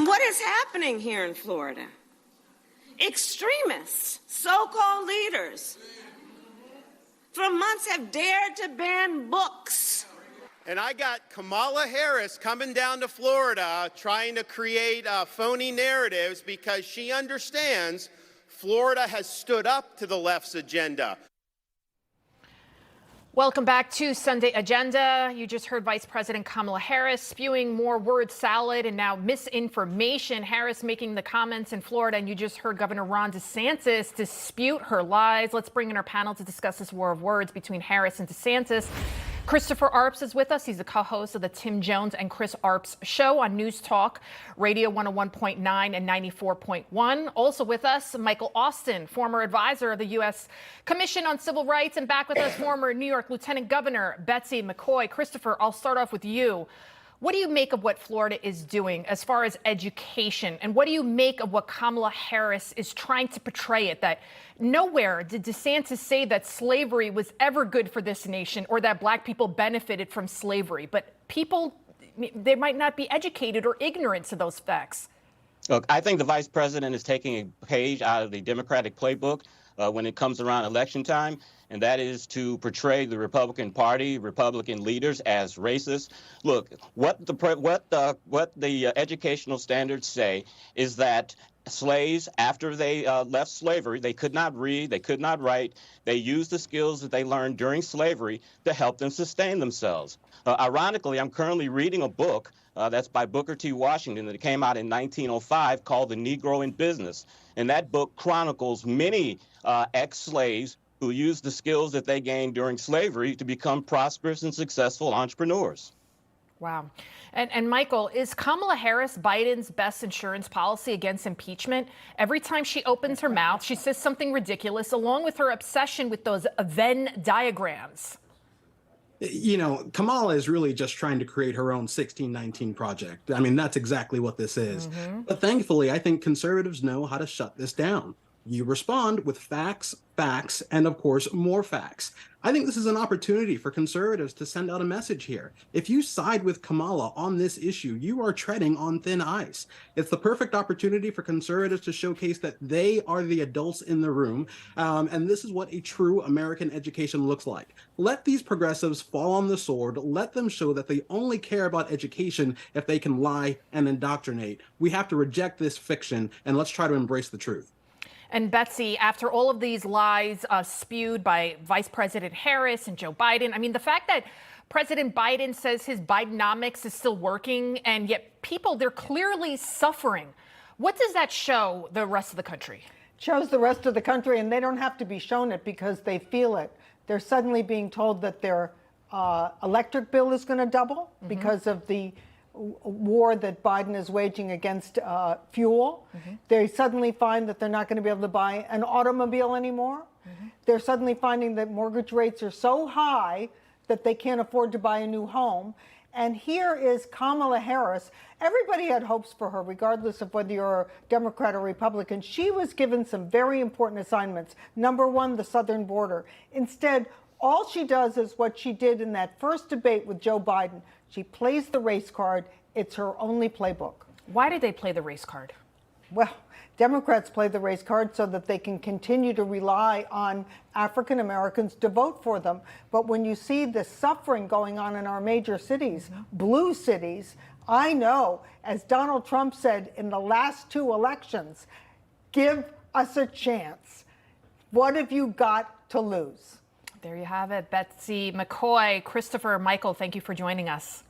What is happening here in Florida? Extremists, so-called leaders, for months have dared to ban books. And I got Kamala Harris coming down to Florida trying to create phony narratives because she understands Florida has stood up to the left's agenda. Welcome back to Sunday Agenda. You just heard Vice President Kamala Harris spewing more word salad and now misinformation. Harris making the comments in Florida, and you just heard Governor Ron DeSantis dispute her lies. Let's bring in our panel to discuss this war of words between Harris and DeSantis. Christopher Arps is with us. He's the co-host of the Tim Jones and Chris Arps show on News Talk Radio 101.9 and 94.1. Also with us, Michael Austin, former advisor of the U.S. Commission on Civil Rights, and back with us, former New York Lieutenant Governor Betsy McCoy. Christopher, I'll start off with you. What do you make of what Florida is doing as far as education? And what do you make of what Kamala Harris is trying to portray it, that nowhere did DeSantis say that slavery was ever good for this nation or that black people benefited from slavery? But people, they might not be educated or ignorant to those facts. Look, I think the vice president is taking a page out of the Democratic playbook when it comes around election time, and that is to portray the Republican Party, Republican leaders as racist. Look, what the educational standards say is that slaves, after they left slavery, they could not read, they could not write. They used the skills that they learned during slavery to help them sustain themselves. Ironically, I'm currently reading a book that's by Booker T. Washington that came out in 1905 called The Negro in Business. And that book chronicles many ex-slaves who used the skills that they gained during slavery to become prosperous and successful entrepreneurs. Wow. And Michael, is Kamala Harris Biden's best insurance policy against impeachment? Every time she opens her mouth, she says something ridiculous, along with her obsession with those Venn diagrams. You know, Kamala is really just trying to create her own 1619 project. I mean, that's exactly what this is. But thankfully, I think conservatives know how to shut this down. You respond with facts, facts, and of course, more facts. I think this is an opportunity for conservatives to send out a message here. If you side with Kamala on this issue, you are treading on thin ice. It's the perfect opportunity for conservatives to showcase that they are the adults in the room, and this is what a true American education looks like. Let these progressives fall on the sword. Let them show that they only care about education if they can lie and indoctrinate. We have to reject this fiction, and let's try to embrace the truth. And Betsy, after all of these lies spewed by Vice President Harris and Joe Biden, I mean, the fact that President Biden says his Bidenomics is still working, and yet people, they're clearly suffering. What does that show the rest of the country? It shows the rest of the country, and they don't have to be shown it because they feel it. They're suddenly being told that their electric bill is going to double because of the war that Biden is waging against fuel. They suddenly find that they're not going to be able to buy an automobile anymore. They're suddenly finding that mortgage rates are so high that they can't afford to buy a new home. And here is Kamala Harris. Everybody had hopes for her, regardless of whether you're a Democrat or Republican. She was given some very important assignments. Number one, the southern border. Instead, all she does is what she did in that first debate with Joe Biden. She plays the race card. It's her only playbook. Why did they play the race card? Well, Democrats play the race card so that they can continue to rely on African Americans to vote for them. But when you see the suffering going on in our major cities, blue cities, I know, as Donald Trump said in the last two elections, give us a chance. What have you got to lose? There you have it. Betsy McCoy, Christopher, Michael, thank you for joining us.